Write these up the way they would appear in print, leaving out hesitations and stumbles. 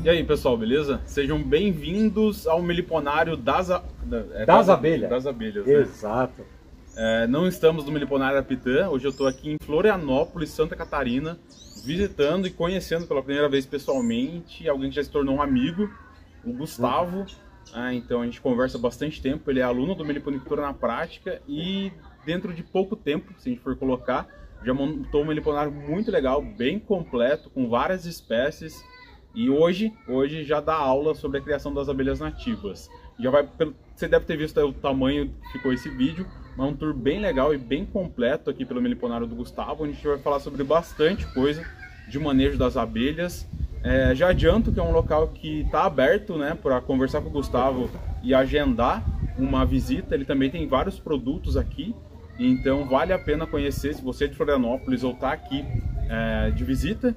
E aí, pessoal, beleza? Sejam bem-vindos ao Meliponário das abelhas. Das abelhas, né? Exato. Não estamos no Meliponário Apitã, hoje eu estou aqui em Florianópolis, Santa Catarina, visitando e conhecendo pela primeira vez pessoalmente alguém que já se tornou um amigo, o Gustavo. Então a gente conversa bastante tempo, ele é aluno do Meliponicultura na prática e dentro de pouco tempo, se a gente for colocar, já montou um meliponário muito legal, bem completo, com várias espécies. E hoje já dá aula sobre a criação das abelhas nativas. Você deve ter visto aí o tamanho que ficou esse vídeo, mas é um tour bem legal e bem completo aqui pelo Meliponário do Gustavo, onde a gente vai falar sobre bastante coisa de manejo das abelhas. Já adianto que é um local que está aberto, né, para conversar com o Gustavo e agendar uma visita. Ele também tem vários produtos aqui, então vale a pena conhecer. Se você é de Florianópolis ou está aqui de visita,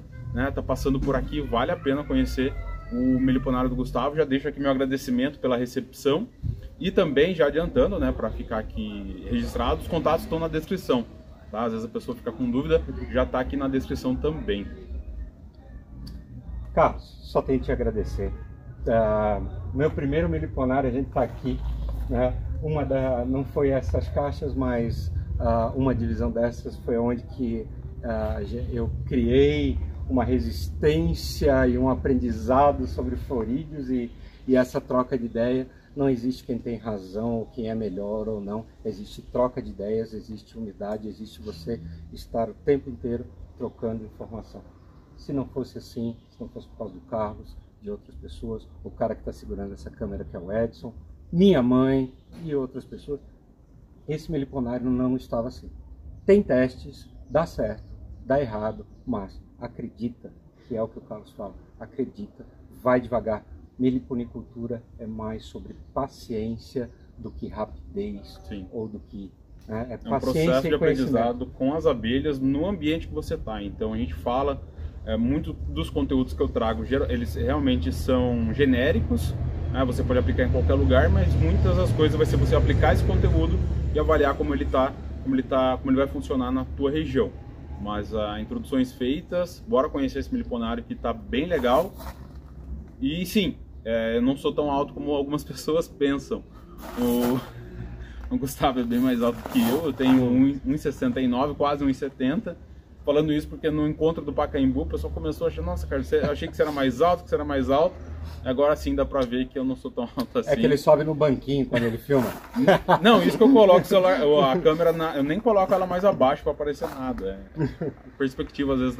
tá passando por aqui, vale a pena conhecer o Meliponário do Gustavo. Já deixo aqui meu agradecimento pela recepção e também já adiantando, para ficar aqui registrado, os contatos estão na descrição, tá? Às vezes a pessoa fica com dúvida, já está aqui na descrição também. Carlos, só tenho que te agradecer. Meu primeiro Meliponário, a gente está aqui, né? Não foi essas caixas, mas uma divisão dessas foi onde que eu criei uma resistência e um aprendizado sobre florídeos e essa troca de ideia. Não existe quem tem razão ou quem é melhor ou não, existe troca de ideias, existe unidade, existe você estar o tempo inteiro trocando informação. Se não fosse assim, se não fosse por causa do Carlos, de outras pessoas, o cara que está segurando essa câmera que é o Edson, minha mãe e outras pessoas, esse meliponário não estava assim. Tem testes, dá certo, dá errado, mas acredita, que é o que o Carlos fala, acredita, vai devagar. Meliponicultura é mais sobre paciência do que rapidez. Sim. Ou do que... É um processo de aprendizado com as abelhas no ambiente que você está. Então a gente fala, muito dos conteúdos que eu trago, eles realmente são genéricos, você pode aplicar em qualquer lugar, mas muitas das coisas vai ser você aplicar esse conteúdo e avaliar como ele vai funcionar na tua região. Mas introduções feitas, bora conhecer esse meliponário que está bem legal. E sim, eu não sou tão alto como algumas pessoas pensam. O Gustavo é bem mais alto que eu tenho 1,69, quase 1,70. Falando isso porque no encontro do Pacaembu o pessoal começou a achar, nossa, cara, eu achei que você era mais alto, que você era mais alto. Agora sim dá pra ver que eu não sou tão alto assim. É que ele sobe no banquinho quando ele filma. Não, isso que eu coloco o celular, a câmera, eu nem coloco ela mais abaixo pra aparecer nada. Perspectiva às vezes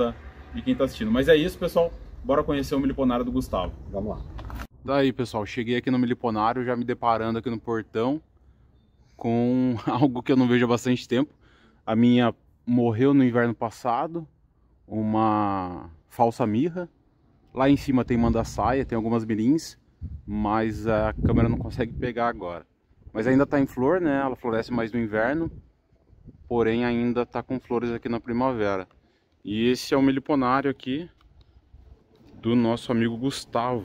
de quem tá assistindo. Mas é isso, pessoal. Bora conhecer o Meliponário do Gustavo. Vamos lá. Daí, pessoal, cheguei aqui no Meliponário, já me deparando aqui no portão com algo que eu não vejo há bastante tempo. A minha morreu no inverno passado, uma falsa mirra. Lá em cima tem manda-saia, tem algumas mirins, mas a câmera não consegue pegar agora. Mas ainda está em flor, né? Ela floresce mais no inverno, porém ainda está com flores aqui na primavera. E esse é o meliponário aqui do nosso amigo Gustavo.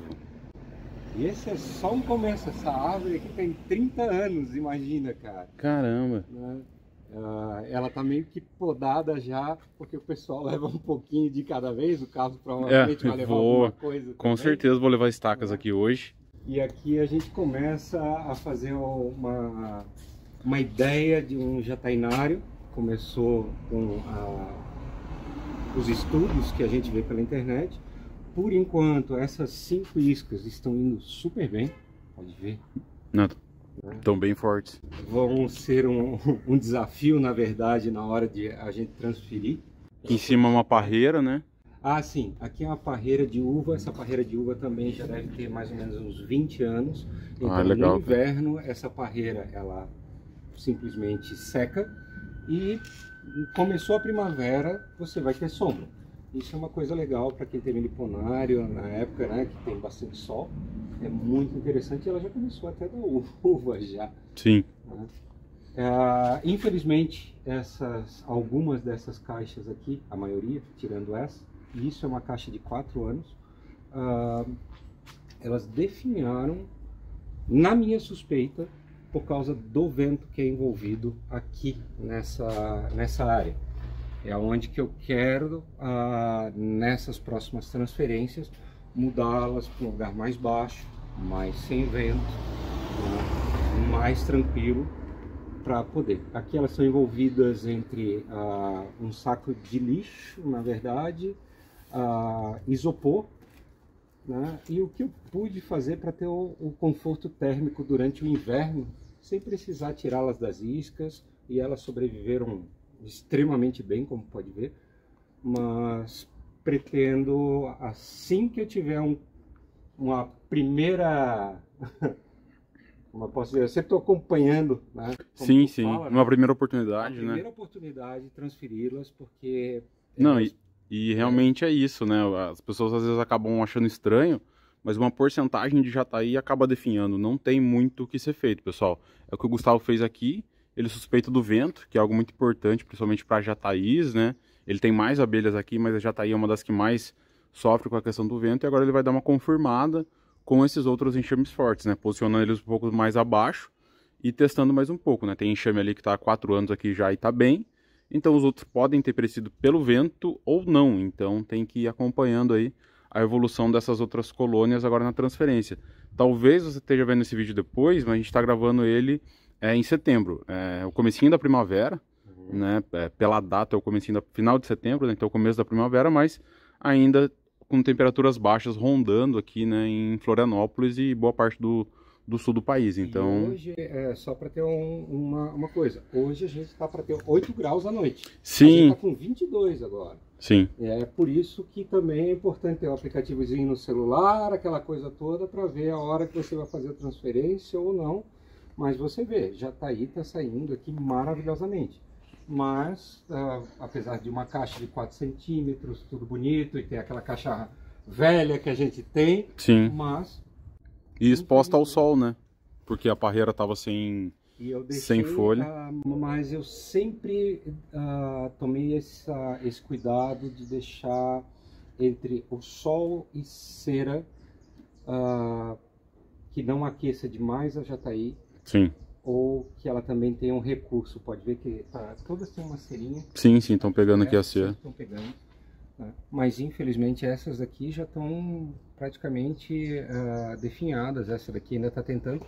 E esse é só um começo, essa árvore aqui tem 30 anos, imagina, cara. Caramba! Ela tá meio que podada já, porque o pessoal leva um pouquinho de cada vez, o Carlos provavelmente vai levar alguma coisa com também. Certeza vou levar estacas aqui hoje. E aqui a gente começa a fazer uma ideia de um jatainário. Começou com os estudos que a gente vê pela internet. Por enquanto, essas 5 iscas estão indo super bem, pode ver. Não, estão bem fortes. Vão ser um desafio, na verdade, na hora de a gente transferir. Aqui em cima é uma parreira, né? Ah, sim. Aqui é uma parreira de uva. Essa parreira de uva também já deve ter mais ou menos uns 20 anos. Então, legal. No inverno, essa parreira, ela simplesmente seca. E começou a primavera, você vai ter sombra. Isso é uma coisa legal para quem tem meliponário na época, né, que tem bastante sol. É muito interessante. Ela já começou até da uva já. Sim. Infelizmente, algumas dessas caixas aqui, a maioria, tirando essa, e isso é uma caixa de 4 anos, elas definharam, na minha suspeita, por causa do vento que é envolvido aqui nessa área. É onde que eu quero, nessas próximas transferêncies, mudá-las para um lugar mais baixo, mais sem vento, né, mais tranquilo, para poder. Aqui elas são envolvidas entre um saco de lixo, na verdade, isopor, né, e o que eu pude fazer para ter o conforto térmico durante o inverno, sem precisar tirá-las das iscas, e elas sobreviveram extremamente bem, como pode ver, mas pretendo, assim que eu tiver uma primeira... Como eu posso dizer, eu sempre estou acompanhando, né? Sim, sim, fala, uma né? primeira oportunidade, né? Primeira oportunidade de transferi-las, porque... Não, e realmente é isso, né? As pessoas às vezes acabam achando estranho, mas uma porcentagem de jataí acaba definhando. Não tem muito o que ser feito, pessoal. É o que o Gustavo fez aqui. Ele suspeita do vento, que é algo muito importante, principalmente para jataís, né? Ele tem mais abelhas aqui, mas a jataí é uma das que mais sofre com a questão do vento. E agora ele vai dar uma confirmada com esses outros enxames fortes, né? Posicionando eles um pouco mais abaixo e testando mais um pouco, né? Tem enxame ali que está há 4 anos aqui já e está bem. Então os outros podem ter perecido pelo vento ou não. Então tem que ir acompanhando aí a evolução dessas outras colônias agora na transferência. Talvez você esteja vendo esse vídeo depois, mas a gente está gravando ele em setembro. É o comecinho da primavera, né? Pela data é o comecinho da final de setembro, né? Então é o começo da primavera, mas ainda com temperaturas baixas rondando aqui, né, em Florianópolis e boa parte do sul do país. Então, e hoje, só para ter uma coisa, hoje a gente está para ter 8 graus à noite. Sim. A gente está com 22 agora. Sim. É por isso que também é importante ter um aplicativozinho no celular, aquela coisa toda, para ver a hora que você vai fazer a transferência ou não. Mas você vê, Jataí está saindo aqui maravilhosamente. Mas, apesar de uma caixa de 4 centímetros, tudo bonito, e tem aquela caixa velha que a gente tem, sim, mas... E exposta ao sol, né? Porque a parreira estava sem folha. Mas eu sempre tomei esse cuidado de deixar entre o sol e cera que não aqueça demais a jataí. Sim. Ou que ela também tenha um recurso. Pode ver que todas têm uma cerinha. Sim, sim, estão pegando aqui a cera. Estão pegando, né? Mas infelizmente essas aqui já estão praticamente definhadas. Essa daqui ainda está tentando.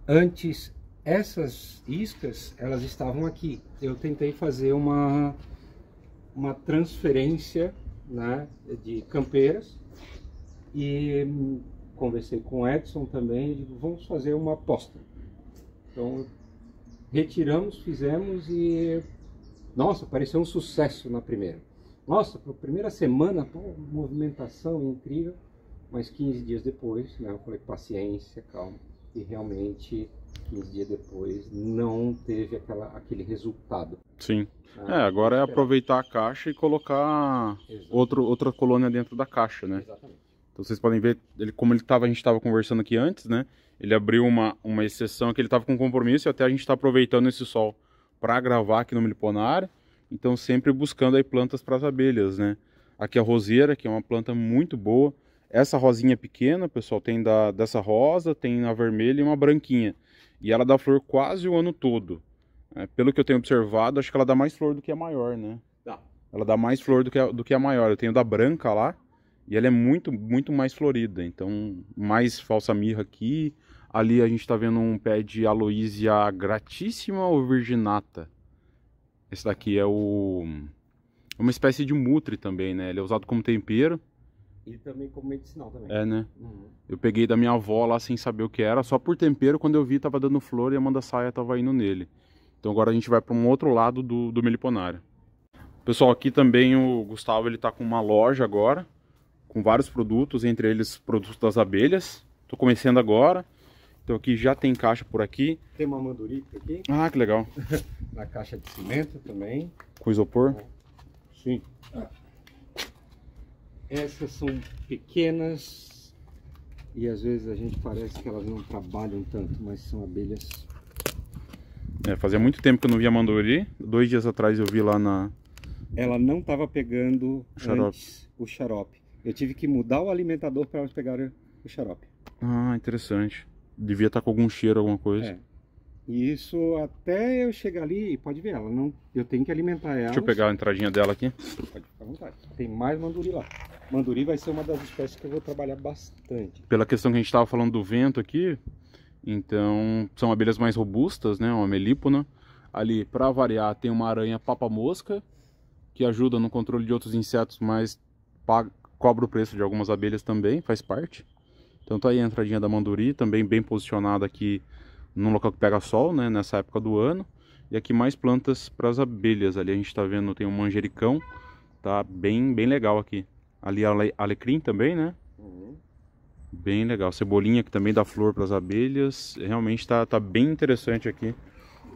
Antes, essas iscas, elas estavam aqui. Eu tentei fazer uma transferência, né, de campeiras. E conversei com o Edson também. E digo, vamos fazer uma aposta. Então, retiramos, fizemos e... Nossa, pareceu um sucesso na primeira. Nossa, na primeira semana, pô, movimentação incrível. Mas 15 dias depois, né, eu falei, paciência, calma. E realmente, 15 dias depois, não teve aquele resultado. Sim. Agora é aproveitar a caixa e colocar outra colônia dentro da caixa, né? Exatamente. Então vocês podem ver, como a gente estava conversando aqui antes, né? Ele abriu uma exceção que ele estava com compromisso e até a gente está aproveitando esse sol para gravar aqui no Meliponária. Então sempre buscando aí plantas para as abelhas, né? Aqui a roseira, que é uma planta muito boa. Essa rosinha pequena, pessoal, tem dessa rosa, tem a vermelha e uma branquinha. E ela dá flor quase o ano todo. Pelo que eu tenho observado, acho que ela dá mais flor do que a maior, né? Dá. Ela dá mais flor do que a maior. Eu tenho da branca lá. E ela é muito, muito mais florida. Então, mais falsa mirra aqui. Ali a gente está vendo um pé de Aloysia gratíssima ou virginata. Esse daqui é uma espécie de mutre também, né? Ele é usado como tempero. E também como medicinal também. É, né? Eu peguei da minha avó lá sem saber o que era. Só por tempero, quando eu vi, tava dando flor e a mandaçaia tava indo nele. Então agora a gente vai para um outro lado do Meliponária. Pessoal, aqui também o Gustavo, ele tá com uma loja agora. Com vários produtos, entre eles produtos das abelhas. Tô começando agora. Então aqui já tem caixa por aqui. Tem uma mandurica aqui. Ah, que legal. Na caixa de cimento também. Com isopor? Sim. Essas são pequenas e às vezes a gente parece que elas não trabalham tanto, mas são abelhas. Fazia muito tempo que eu não via manduri. 2 dias atrás eu vi lá na... Ela não estava pegando antes o xarope. Eu tive que mudar o alimentador para elas pegarem o xarope. Ah, interessante. Devia estar com algum cheiro, alguma coisa. E isso até eu chegar ali, pode ver, ela não, eu tenho que alimentar ela. Deixa eu pegar a entradinha dela aqui. Pode ficar à vontade. Tem mais manduri lá. Manduri vai ser uma das espécies que eu vou trabalhar bastante. Pela questão que a gente estava falando do vento aqui, então são abelhas mais robustas, né? Uma melípona. Ali, para variar, tem uma aranha papa-mosca, que ajuda no controle de outros insetos, mas cobra o preço de algumas abelhas também, faz parte. Então tá aí a entradinha da Manduri, também bem posicionada aqui num local que pega sol, né? Nessa época do ano. E aqui mais plantas para as abelhas. Ali a gente está vendo, tem um manjericão, tá bem legal aqui. Ali alecrim também, né? Bem legal. Cebolinha que também dá flor para as abelhas. Realmente tá bem interessante aqui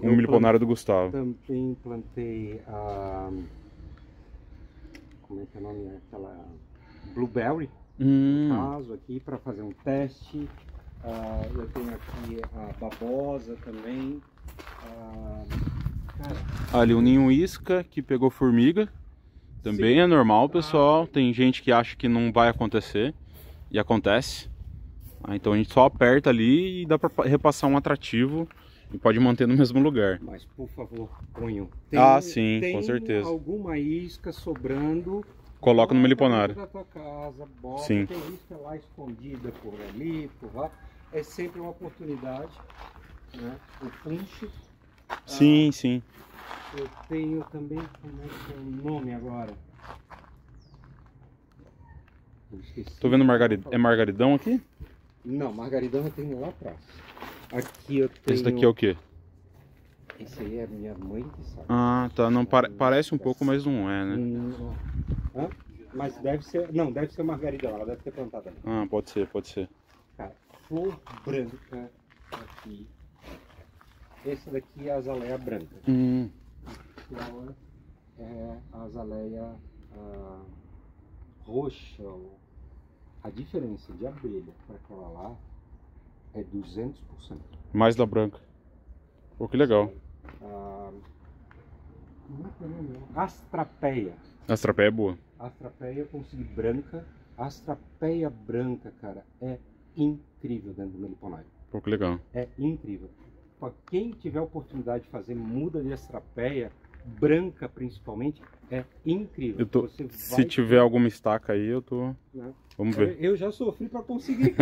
o meliponário do Gustavo. Também plantei a... como é que é o nome? Aquela blueberry, no caso aqui, para fazer um teste. Eu tenho aqui a babosa também. Ali o ninho isca que pegou formiga. Também sim, é normal, pessoal. Tem gente que acha que não vai acontecer e acontece. Então a gente só aperta ali e dá para repassar um atrativo e pode manter no mesmo lugar. Mas por favor, ponham. Sim, com certeza. Alguma isca sobrando, coloca no meliponário da tua casa, bota. Sim. Tem isca lá escondida por ali, por lá. É sempre uma oportunidade, né? O punch. Sim, sim. Eu tenho também, como é que é o nome agora? Tô vendo é margaridão aqui? Não, margaridão eu tenho lá atrás. Aqui eu tenho... Esse daqui é o quê? Esse aí é minha mãe que sabe. Tá. Não, parece um pouco, mas não é, né? Mas deve ser... Não, deve ser margaridão. Ela deve ter plantado ali. Pode ser. Cara, flor branca aqui. Esse daqui é a azaleia branca. Ela é a azaleia roxa. A diferença de abelha para aquela lá é 200%. Mais da branca. Pô, que legal. Astrapeia. Astrapeia é boa. Astrapeia eu consegui branca. Astrapeia branca, cara, é incrível dentro do meliponário. Pô, que legal. É incrível. Para quem tiver a oportunidade de fazer muda de astrapeia, branca principalmente, é incrível. Se tiver alguma estaca aí, eu tô... Né? Vamos ver. Eu já sofri para conseguir,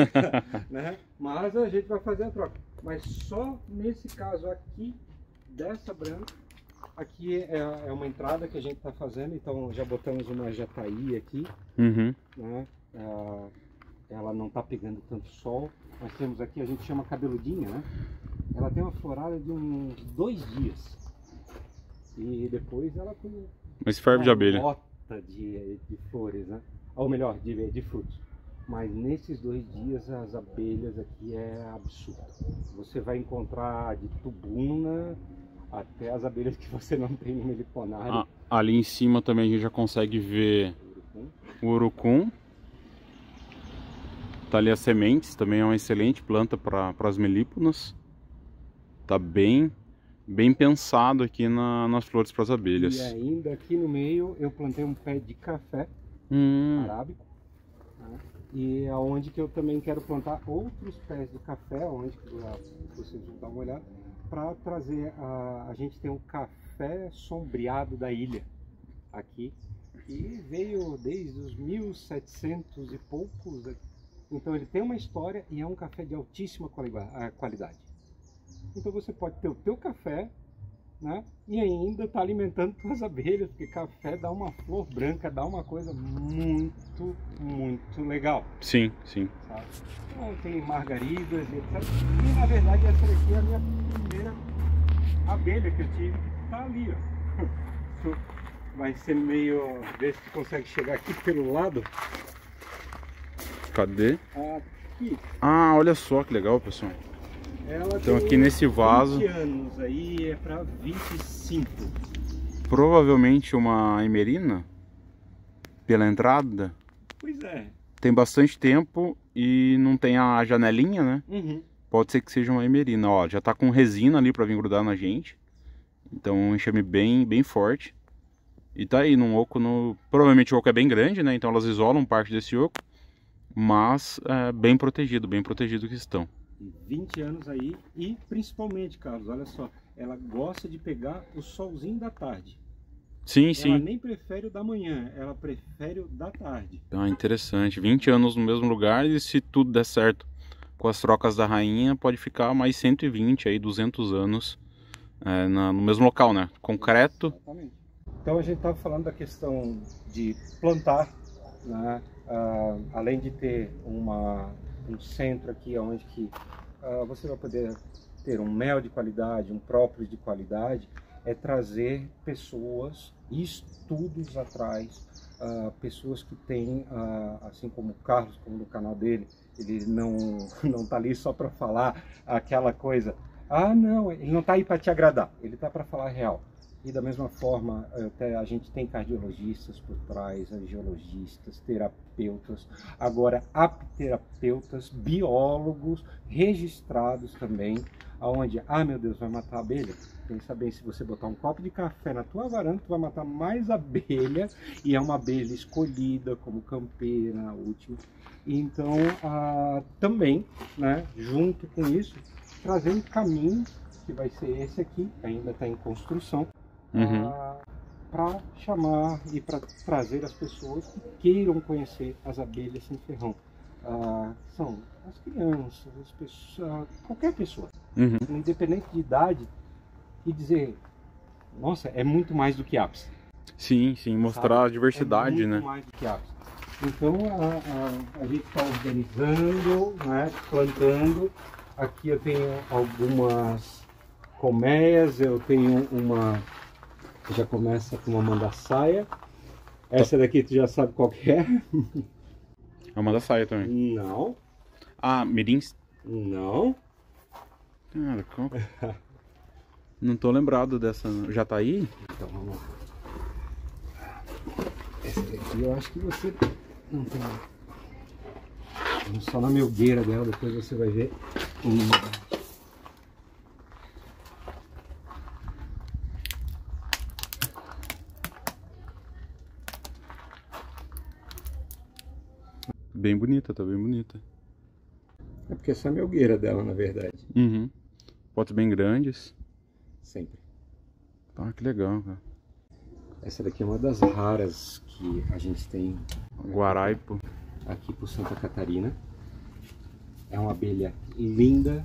né? Mas a gente vai fazer a troca. Mas só nesse caso aqui, dessa branca, aqui é uma entrada que a gente está fazendo, então já botamos uma jataí aqui, né? Ela não está pegando tanto sol. Nós temos aqui, a gente chama cabeludinha, né? Ela tem uma florada de uns 2 dias. E depois ela tem... Mas ferve de abelha. Lota de flores, né? Ou melhor, de frutos. Mas nesses 2 dias as abelhas aqui é absurdo. Você vai encontrar de tubuna até as abelhas que você não tem no meliponário. Ali em cima também a gente já consegue ver o urucum. Tá ali as sementes, também é uma excelente planta para as melíponas. Tá bem pensado aqui nas flores para as abelhas. E ainda aqui no meio eu plantei um pé de café arábico, né? E é onde que eu também quero plantar outros pés de café, onde que vocês vão dar uma olhada, para trazer a gente tem o café sombreado da ilha aqui, e veio desde os 1700 e poucos, então ele tem uma história e é um café de altíssima qualidade. Então você pode ter o teu café, né? E ainda tá alimentando suas abelhas, porque café dá uma flor branca, dá uma coisa muito, muito legal. Sim. Sabe? Então, tem margaridas e etc. E na verdade essa aqui é a minha primeira abelha que eu tive, que tá ali, ó. Vai ser meio... Ver se tu consegue chegar aqui pelo lado. Cadê? Aqui. Olha só que legal, pessoal. Ela então aqui nesse vaso 20 anos, aí é para 25. Provavelmente uma emerina pela entrada. Pois é. Tem bastante tempo e não tem a janelinha, né? Pode ser que seja uma emerina. Ó, já tá com resina ali para vir grudar na gente. Então um enxame bem forte. E tá aí num oco provavelmente o oco é bem grande, né? Então elas isolam parte desse oco. Mas bem protegido que estão. 20 anos aí e principalmente, Carlos, olha só, ela gosta de pegar o solzinho da tarde. Sim, Ela sim. nem prefere o da manhã, ela prefere o da tarde. Ah, interessante. 20 anos no mesmo lugar e se tudo der certo com as trocas da rainha, pode ficar mais 120 aí, 200 anos no mesmo local, né? Concreto. Exatamente. Então a gente estava falando da questão de plantar, né? Além de ter um centro aqui onde que você vai poder ter um mel de qualidade, um própolis de qualidade, é trazer pessoas, estudos atrás, pessoas que têm, assim como o Carlos, como no canal dele, ele não está ali só para falar aquela coisa, não, ele não está aí para te agradar, ele está para falar real. E da mesma forma, a gente tem cardiologistas por trás, angiologistas, terapeutas, agora apiterapeutas, biólogos registrados também, aonde, meu Deus, vai matar a abelha? Pensa bem, se você botar um copo de café na tua varanda, tu vai matar mais abelha, e é uma abelha escolhida como campeira, última. Então, também, né, junto com isso, trazer um caminho, que vai ser esse aqui, ainda está em construção, para chamar e para trazer as pessoas que queiram conhecer as abelhas sem ferrão. São as crianças, as pessoas, qualquer pessoa, independente de idade, e dizer, nossa, é muito mais do que ápice. Sim, sim, mostrar, sabe, a diversidade, muito, né? Mais do que ápice. Então a gente está organizando, né, plantando. Aqui eu tenho algumas colmeias, eu tenho uma, já começa com uma mandaçaia. Essa daqui tu já sabe qual que é? A mandaçaia também. Não. Mirins? Não. Cara, como... Não tô lembrado dessa. Já tá aí? Então vamos lá. Essa daqui eu acho que você não tem. Vamos só na melgueira dela, depois você vai ver. Bem bonita, tá bem bonita. É porque essa é a melgueira dela, na verdade. Potes bem grandes. Sempre. Que legal, cara. Essa daqui é uma das raras que a gente tem. Guaraipo. Aqui por Santa Catarina. É uma abelha linda.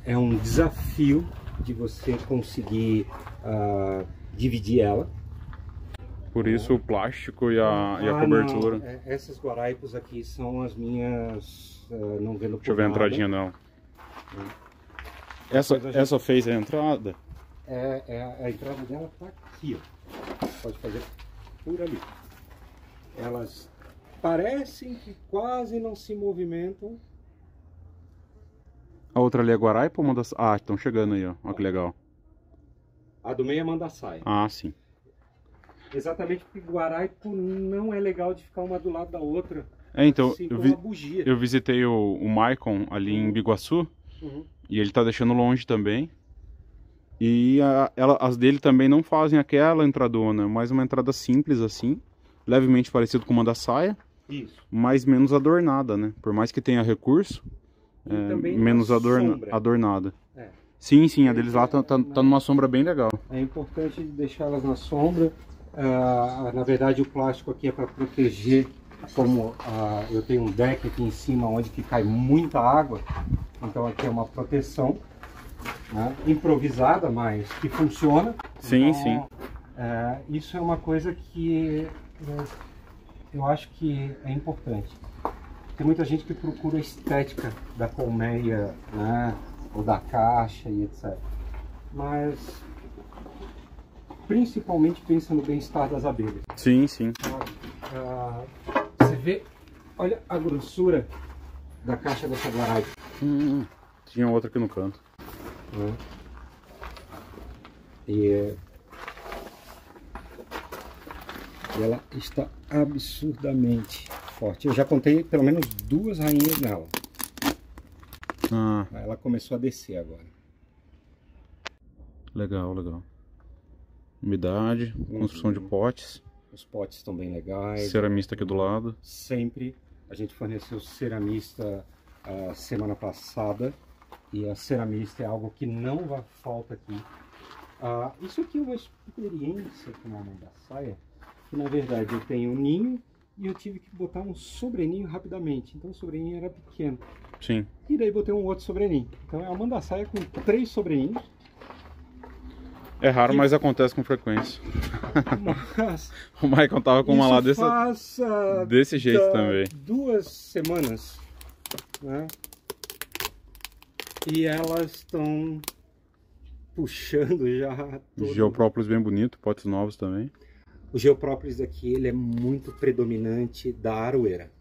É um desafio de você conseguir dividir ela. Por isso o plástico e a cobertura. Não. Essas guaraipos aqui são as minhas. Não vendo por Deixa eu ver a entradinha não. Essa fez a entrada? A entrada dela tá aqui, ó. Pode fazer por ali. Elas parecem que quase não se movimentam. A outra ali é Guaraipa ou Mandaçaia? Estão chegando aí, ó. Olha que legal. A do meio é Mandaçaia. Sim. Exatamente porque Guaraipo não é legal de ficar uma do lado da outra. Então, assim como a bugia. Eu visitei o Maicon ali em Biguaçu. E ele tá deixando longe também. E as dele também não fazem aquela entradona, mas uma entrada simples assim, levemente parecido com uma da saia. Isso. Mas menos adornada, né? Por mais que tenha recurso, menos adornada. Sim, a deles lá tá numa sombra bem legal. É importante deixá-las na sombra. Na verdade o plástico aqui é para proteger, como eu tenho um deck aqui em cima onde que cai muita água, então aqui é uma proteção, né, improvisada, mas que funciona. Sim, então, sim. Isso é uma coisa que eu acho que é importante. Tem muita gente que procura a estética da colmeia, né, ou da caixa e etc. Mas principalmente pensa no bem-estar das abelhas. Sim. Você vê, olha a grossura da caixa dessa guaraipa. Tinha outra aqui no canto. E ela está absurdamente forte. Eu já contei pelo menos 2 rainhas nela. Ela começou a descer agora. Legal. Umidade, construção de potes. Os potes estão bem legais. Ceramista aqui do lado. Sempre. A gente forneceu ceramista semana passada. E a ceramista é algo que não vai falta aqui. Isso aqui é uma experiência com a Mandaçaia, que na verdade eu tenho um ninho e eu tive que botar um sobreninho rapidamente. Então o sobreninho era pequeno. Sim. E daí botei um outro sobreninho. Então é uma Mandaçaia com 3 sobreninhos. É raro, mas acontece com frequência. Mas O Michael tava com uma lá desse jeito também. 2 semanas, né? E elas estão puxando já todo... Geoprópolis bem bonito, potes novos também. O Geoprópolis aqui, ele é muito predominante da aroeira.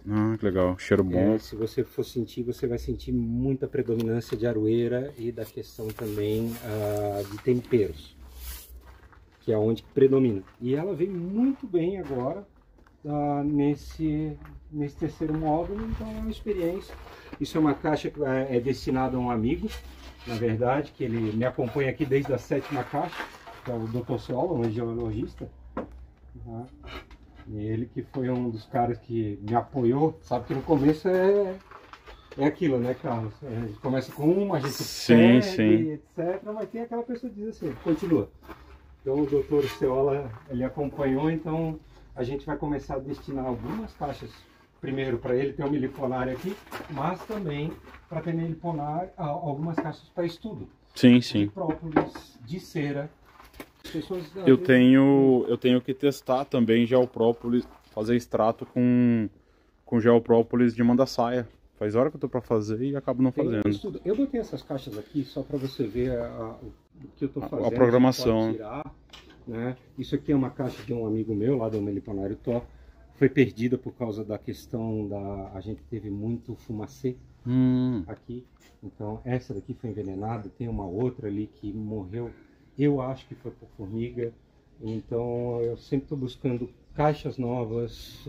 Ah, que legal, cheiro bom. Se você for sentir, você vai sentir muita predominância de aroeira e da questão também de temperos, que é onde predomina. E ela vem muito bem agora nesse terceiro módulo, então é uma experiência. Isso é uma caixa que é destinada a um amigo, na verdade, que ele me acompanha aqui desde a 7ª caixa, que é o Dr. Ceola, um geologista. Ele que foi um dos caras que me apoiou. Sabe que no começo é aquilo, né, Carlos? A gente começa com uma, a gente segue, etc. Mas tem aquela pessoa que diz assim, continua. Então o Dr. Ceola, ele acompanhou, então a gente vai começar a destinar algumas caixas. Primeiro para ele ter um miliponário aqui, mas também para ter miliponário, algumas caixas para estudo. Sim, sim. De própolis, de cera. Eu tenho que testar também geoprópolis, fazer extrato com geoprópolis de Mandaçaia. Faz hora que eu tô para fazer e acabo não fazendo. Eu botei essas caixas aqui só para você ver o que eu tô fazendo. A programação. Tirar, né? Isso aqui é uma caixa de um amigo meu lá do Meliponário Tó. Foi perdida por causa da questão a gente teve muito fumacê aqui. Então essa daqui foi envenenada. Tem uma outra ali que morreu. Eu acho que foi por formiga. Então eu sempre estou buscando caixas novas.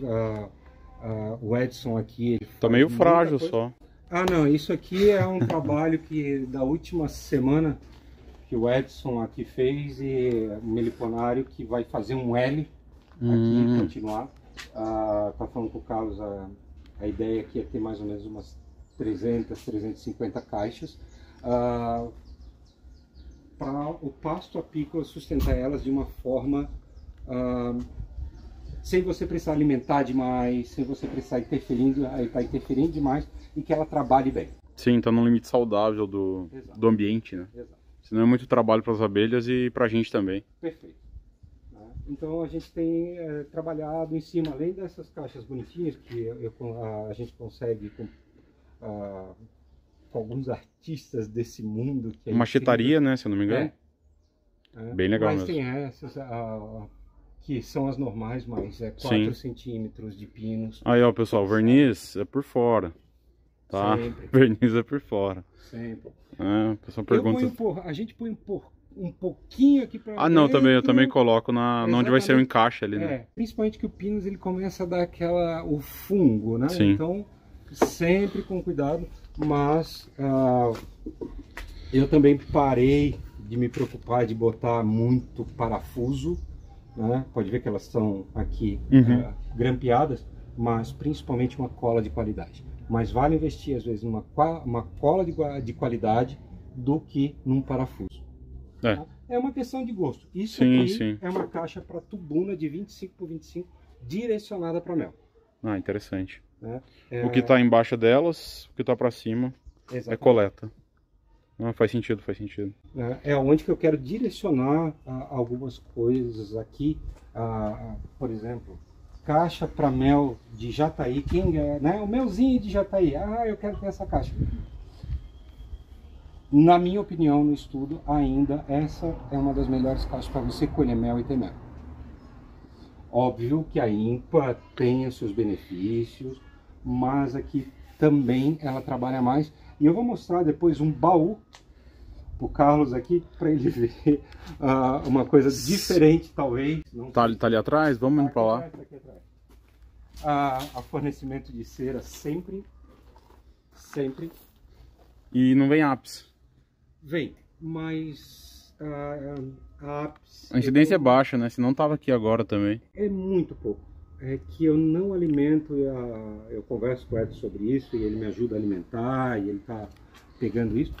O Edson aqui... Ele tá meio frágil só. Não, isso aqui é um trabalho que da última semana que o Edson aqui fez, e o Meliponário que vai fazer um L aqui, continuar. Tá falando com o Carlos, a ideia aqui é ter mais ou menos umas 300, 350 caixas. Para o pasto apícola sustentar elas de uma forma sem você precisar alimentar demais, sem você precisar estar interferindo demais, e que ela trabalhe bem. Sim, tá num limite saudável do ambiente, né? Exato. Senão é muito trabalho para as abelhas e para a gente também. Perfeito. Então a gente tem trabalhado em cima, além dessas caixas bonitinhas que a gente consegue com alguns artistas desse mundo. Que Machetaria, né, se eu não me engano. Bem legal mas mesmo. Mas tem essas que são as normais, mas 4 centímetros de pinos. Aí, ó, pessoal, verniz é por fora, tá? Sempre. Verniz é por fora. Sempre. O pessoal pergunta... a gente põe um pouquinho aqui para não, eu também coloco onde vai ser o encaixe ali, né? Principalmente que o pinus ele começa a dar o fungo, né? Sim. Então, sempre com cuidado, mas eu também parei de me preocupar de botar muito parafuso, né? Pode ver que elas estão aqui grampeadas, mas principalmente uma cola de qualidade. Mas vale investir às vezes numa cola de qualidade do que num parafuso. É uma questão de gosto. Isso aqui é uma caixa para tubuna de 25 por 25 direcionada para mel. Interessante. O que está embaixo delas, o que está para cima é coleta. Faz sentido, faz sentido. É onde que eu quero direcionar algumas coisas aqui. Por exemplo, caixa para mel de Jataí. O melzinho de Jataí. Eu quero ter essa caixa. Na minha opinião, no estudo, ainda essa é uma das melhores caixas para você colher mel e ter mel. Óbvio que a INPA tem os seus benefícios, mas aqui também ela trabalha mais. E eu vou mostrar depois um baú para o Carlos aqui, para ele ver uma coisa diferente, talvez. Tá ali atrás? Vamos indo para lá. Tá aqui atrás. A fornecimento de cera sempre. E não vem ápice? Vem, mas a incidência é baixa, né? Se não tava aqui agora também. É muito pouco. É que eu não alimento, eu converso com o Edson sobre isso e ele me ajuda a alimentar e ele tá pegando isso.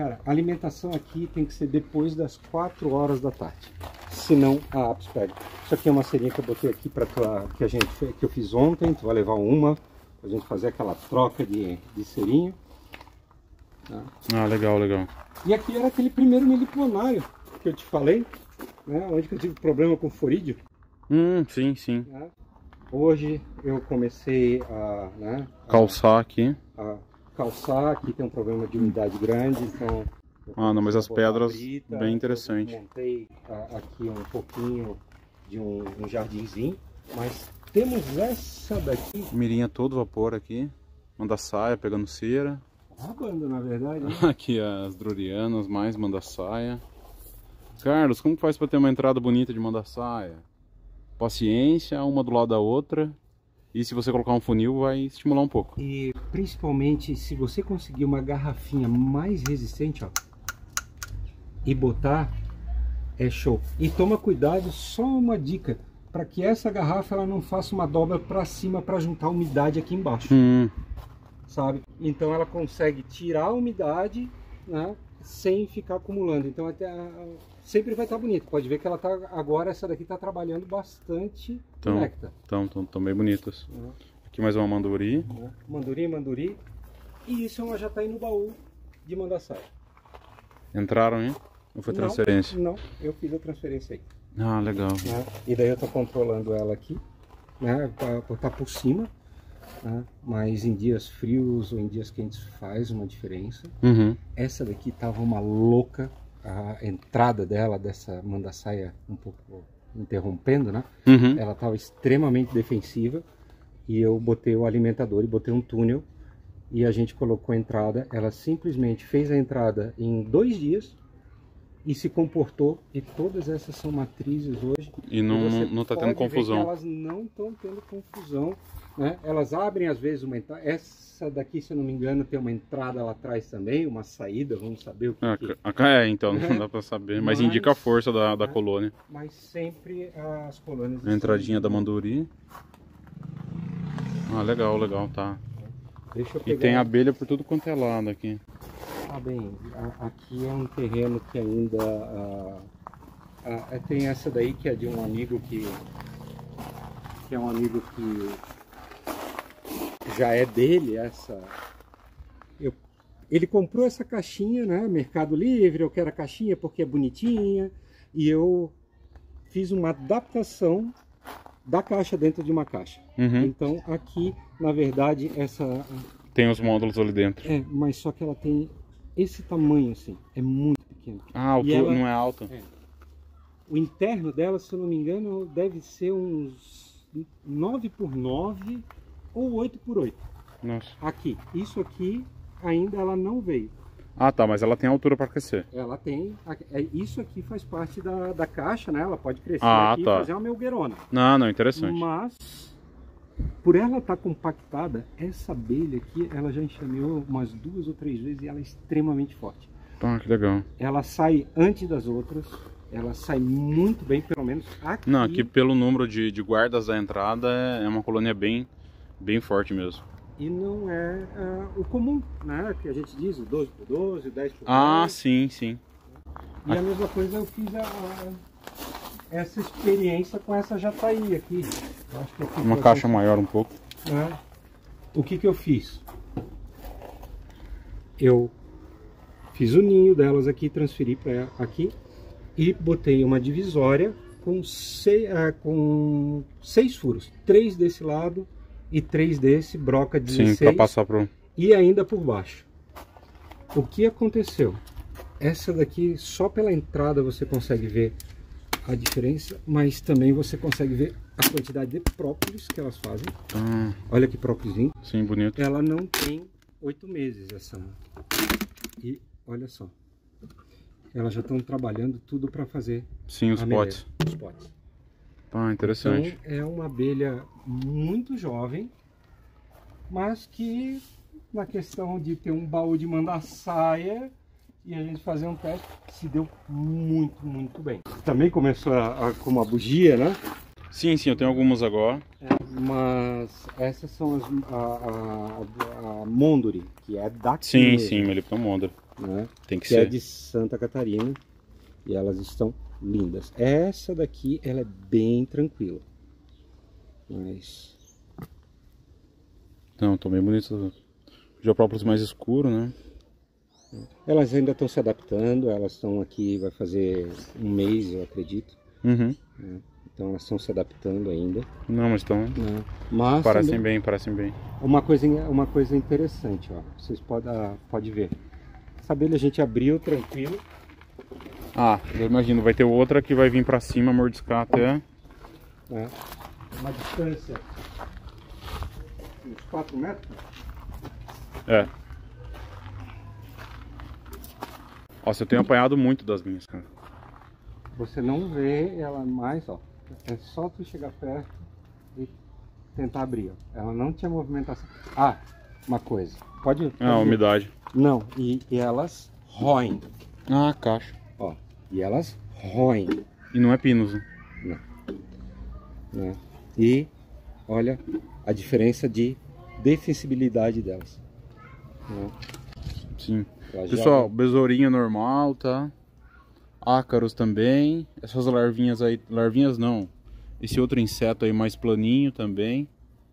Cara, a alimentação aqui tem que ser depois das 4 horas da tarde. Senão a Apis pega. Isso aqui é uma serinha que eu botei aqui para que eu fiz ontem. Tu vai levar uma pra gente fazer aquela troca de serinha. Tá? Ah, legal, legal. E aqui era aquele primeiro meliponário que eu te falei, né? Onde que eu tive problema com forídeo. Sim, sim. Né? Hoje eu comecei a, né, Calçar aqui. a calçar. Aqui tem um problema de umidade grande, então... Ah, não, mas as pedras brita, bem interessante. Eu montei aqui um pouquinho de um jardinzinho, mas temos essa daqui. Mirinha todo vapor aqui. Manda-saia pegando cera. Rabando, na verdade. Né? Aqui as drurianas, mais manda-saia. Carlos, como que faz para ter uma entrada bonita de manda-saia? Paciência, uma do lado da outra. E se você colocar um funil, vai estimular um pouco. E principalmente se você conseguir uma garrafinha mais resistente, ó, e botar, é show. E toma cuidado, só uma dica, para que essa garrafa ela não faça uma dobra para cima para juntar a umidade aqui embaixo. Sabe? Então ela consegue tirar a umidade, né, sem ficar acumulando. Então sempre vai estar bonito. Pode ver que ela tá agora, essa daqui está trabalhando bastante néctar. Estão bem bonitas. Aqui mais uma manduri. Manduri. E isso é uma jataí no baú de manda-saia. Entraram, hein? Ou foi transferência? Não, eu fiz a transferência aí. Ah, legal. Né? E daí eu tô controlando ela aqui, né, para botar por cima. Né? Mas em dias frios ou em dias quentes faz uma diferença. Essa daqui tava uma louca, a entrada dela, dessa manda-saia um pouco interrompendo, né? Ela tava extremamente defensiva e eu botei o alimentador e botei um túnel e a gente colocou a entrada. Ela simplesmente fez a entrada em 2 dias e se comportou, e todas essas são matrizes hoje. E não tá tendo confusão. Elas não estão tendo confusão. Né? Elas abrem às vezes uma entrada. Essa daqui, se eu não me engano, tem uma entrada lá atrás também, uma saída, vamos saber o que então não dá para saber, mas indica a força da colônia. Mas sempre as colônias... A entradinha da manduri. Ah, legal, tá. Deixa eu pegar... E tem abelha por tudo quanto é lado aqui. Ah, bem, aqui é um terreno que ainda... tem essa daí que é de um amigo que é um amigo que já é dele, ele comprou essa caixinha, né, Mercado Livre. Eu quero a caixinha porque é bonitinha, e eu fiz uma adaptação da caixa dentro de uma caixa. Então aqui, na verdade, essa... Tem os módulos ali dentro. Mas só que ela tem esse tamanho assim, é muito pequeno. Ah, a altura não é alta. O interno dela, se eu não me engano, deve ser uns 9x9 ou 8x8. Nossa. Aqui, isso aqui ainda ela não veio. Ah, tá, mas ela tem altura para crescer. Ela tem, isso aqui faz parte da caixa, né? Ela pode crescer aqui e fazer uma melguerona. Não, interessante. Mas, por ela estar compactada, essa abelha aqui, ela já enxameou umas 2 ou 3 vezes e ela é extremamente forte. Ah, que legal. Ela sai antes das outras, ela sai muito bem, pelo menos aqui. Não, aqui pelo número de guardas da entrada é uma colônia bem forte mesmo. E não é o comum, né? Que a gente diz, o 12x12, o 10x10. Ah, sim. E a mesma coisa eu fiz essa experiência com essa jataí aqui. Eu acho que aqui uma caixa maior um pouco. O que eu fiz? Eu fiz o ninho delas aqui, transferi para aqui e botei uma divisória com 6 furos. 3 desse lado e 3 desse, broca 16. Sim, para passar pro... E ainda por baixo. O que aconteceu? Essa daqui, só pela entrada você consegue ver a diferença, mas também você consegue ver a quantidade de própolis que elas fazem. Olha que própolizinho. Sim, bonito. Ela não tem 8 meses essa. E olha só. Elas já estão trabalhando tudo para fazer. Sim, os potes. Os potes. Ah, interessante. Então, é uma abelha muito jovem, mas que na questão de ter um baú de manda-saia e a gente fazer um teste, se deu muito bem. Também começou com uma bugia, né? Sim, eu tenho algumas agora. Mas essas são a Monduri, que é daqui. Sim, Melipton Monduri. né? Tem que Que é ser. de Santa Catarina. E elas estão lindas. Essa daqui, ela é bem tranquila. Mas... Não, estão bem bonitos. O Geoprópolis mais escuro, né? elas ainda estão se adaptando. Elas estão aqui, vai fazer um mês, eu acredito. Uhum. Né? Então elas estão se adaptando ainda. Não, mas estão... Né? Mas Parecem também, bem, parecem bem. uma coisa interessante, ó. Vocês podem ver. Essa abelha a gente abriu tranquilo. Ah, eu imagino, vai ter outra que vai vir pra cima, mordiscar até... Né? Uma distância uns 4 metros. É. Nossa, eu tenho apanhado muito das minhas, cara. Você não vê ela mais, ó. É só tu chegar perto e tentar abrir, ó. Ela não tinha movimentação. Ah, uma coisa. Pode Ah, ver. umidade. Não, e elas roem. Ah, caixa. Ó, e elas roem. E não é pinos, né? Não. Né? E olha a diferença de defensibilidade delas. Né? Sim. Ela Pessoal, já... besourinha normal, tá? Ácaros também. Essas larvinhas aí, larvinhas não. Esse outro inseto aí mais planinho também.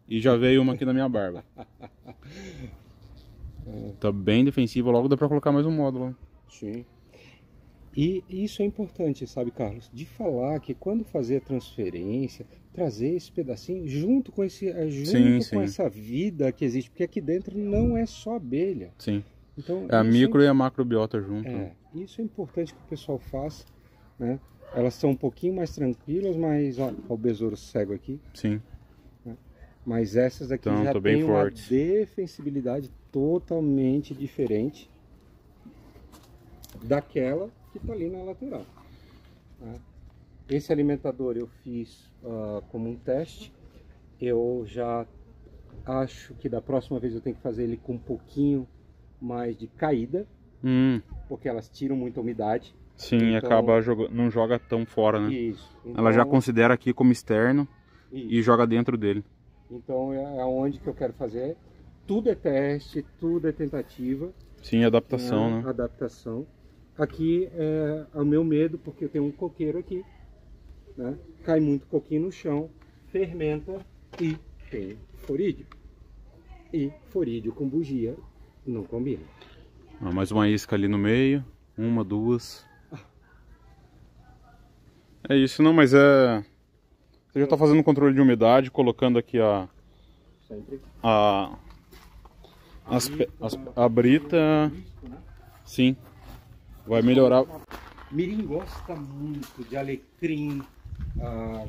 E já veio uma aqui na minha barba. Tá bem defensiva, logo dá pra colocar mais um módulo. Sim. E isso é importante, sabe, Carlos? De falar que quando fazer a transferência, trazer esse pedacinho junto com Sim. essa vida que existe, porque aqui dentro não é só abelha. Sim. Então, É a micro e a macrobiota junto. Isso é importante que o pessoal faça, né? Elas são um pouquinho mais tranquilas, mas ó, o besouro cego aqui. Sim. Né? Mas essas aqui Então, já tô bem tem uma forte. defensibilidade totalmente diferente daquela que está ali na lateral. Né? Esse alimentador eu fiz como um teste. Eu já acho que da próxima vez eu tenho que fazer ele com um pouquinho mais de caída, porque elas tiram muita umidade. Sim, então, acaba não joga tão fora, né? Isso. Então, ela já considera aqui como externo e joga dentro dele. Então é onde que eu quero fazer. Tudo é teste, tudo é tentativa. Sim, adaptação, né? Adaptação. Aqui é o meu medo, porque eu tenho um coqueiro aqui, né? Cai muito coquinho no chão, fermenta e tem forídeo. E forídeo com bugia não combina. Mais uma isca ali no meio, uma, duas. É isso, não, mas é... Você já está fazendo controle de umidade, colocando aqui Sempre. A brita, sim, vai melhorar. Mirim gosta muito de alecrim,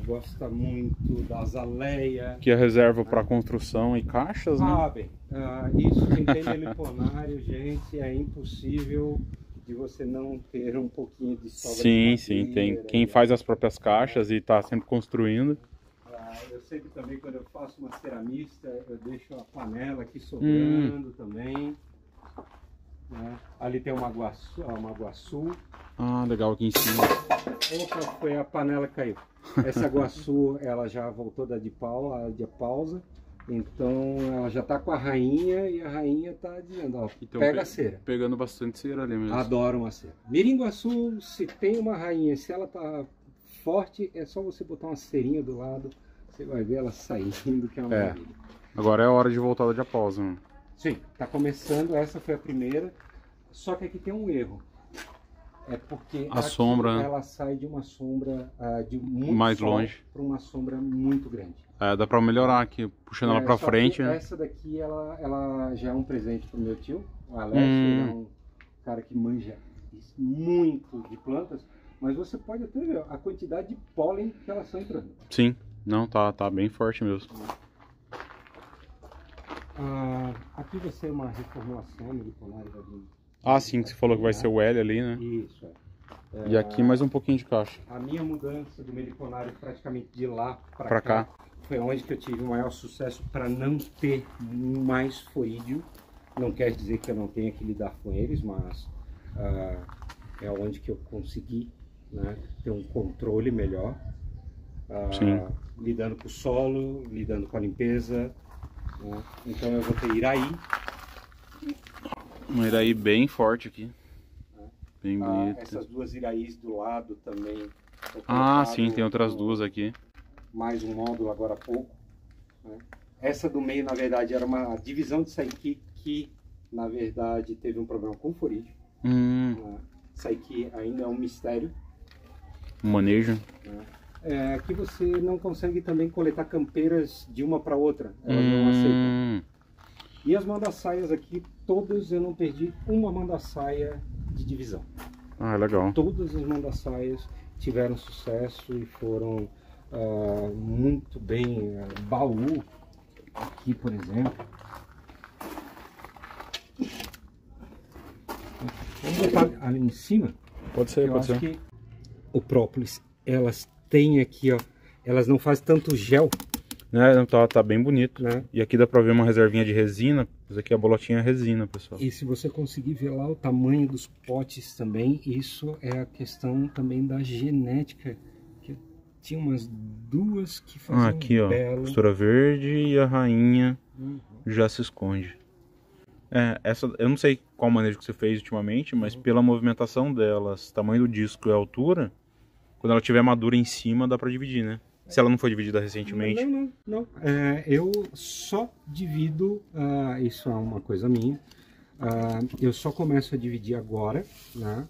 gosta muito da azaleia. Que é reserva para construção e caixas, né? Bem, isso quem tem meliponário, gente, é impossível de você não ter um pouquinho de sobra Sim, de sim, madeira, tem quem faz as próprias caixas e está sempre construindo. Eu sempre também, quando eu faço uma ceramista, eu deixo a panela aqui sobrando também. Né? Ali tem uma guaçu. Ah, legal, aqui em cima. Opa, foi a panela que caiu. Essa guaçu, ela já voltou da diapausa. Então ela já tá com a rainha e a rainha tá dizendo, ó, Então, pega a cera. Pegando bastante cera ali mesmo. Adoro uma cera. Miringuaçu, se tem uma rainha, se ela tá forte, é só você botar uma cerinha do lado, você vai ver ela saindo, que é uma maravilha. Agora é a hora de voltar da diapausa, né? Sim, tá começando, essa foi a primeira, só que aqui tem um erro. É porque a sombra, ela sai de uma sombra de muito mais sol longe para uma sombra muito grande. Dá pra melhorar aqui, puxando ela pra frente, né? Essa daqui, ela já é um presente pro meu tio, o Alex, ele é um cara que manja muito de plantas, mas você pode até ver a quantidade de pólen que elas estão entrando. Sim, não, tá bem forte mesmo. Aqui vai ser uma reformulação meliponária. Sim, que você falou que vai ser o L ali, né? Isso, E aqui mais um pouquinho de caixa. A minha mudança do meliponário praticamente de lá pra cá foi onde que eu tive o maior sucesso para não ter mais forídeo. Não quer dizer que eu não tenha que lidar com eles, mas é onde que eu consegui, né, ter um controle melhor. Lidando com o solo, lidando com a limpeza. Né? Então eu vou ter Iraí. Um Iraí bem forte aqui. Bem bonito. Essas duas iraís do lado também. Ah, sim, tem outras duas aqui. Mais um módulo agora há pouco. Né? Essa do meio, na verdade, era uma divisão de Saiki que, na verdade, teve um problema com o furídeo. Saiki ainda é um mistério. Manejo. Que você não consegue também coletar campeiras de uma para outra. Elas não aceitam. E as manda-saias aqui, todas eu não perdi uma manda-saia de divisão. Ah, legal. Todas as manda-saias tiveram sucesso e foram muito bem. Baú, aqui por exemplo. Vamos botar ali em cima. Pode ser, pode ser. Eu acho que o própolis, elas têm aqui, ó, elas não fazem tanto gel. Tá bem bonito, né? E aqui dá pra ver uma reservinha de resina. Isso aqui é a bolotinha resina, pessoal. E se você conseguir ver lá o tamanho dos potes também, isso é a questão também da genética. Que tinha umas duas que faziam aqui, ó, costura verde e a rainha já se esconde. Essa, eu não sei qual manejo que você fez ultimamente, mas pela movimentação delas, tamanho do disco e a altura, quando ela tiver madura em cima, dá pra dividir, né? Se ela não foi dividida recentemente. Não. Eu só divido, isso é uma coisa minha, eu só começo a dividir agora, né,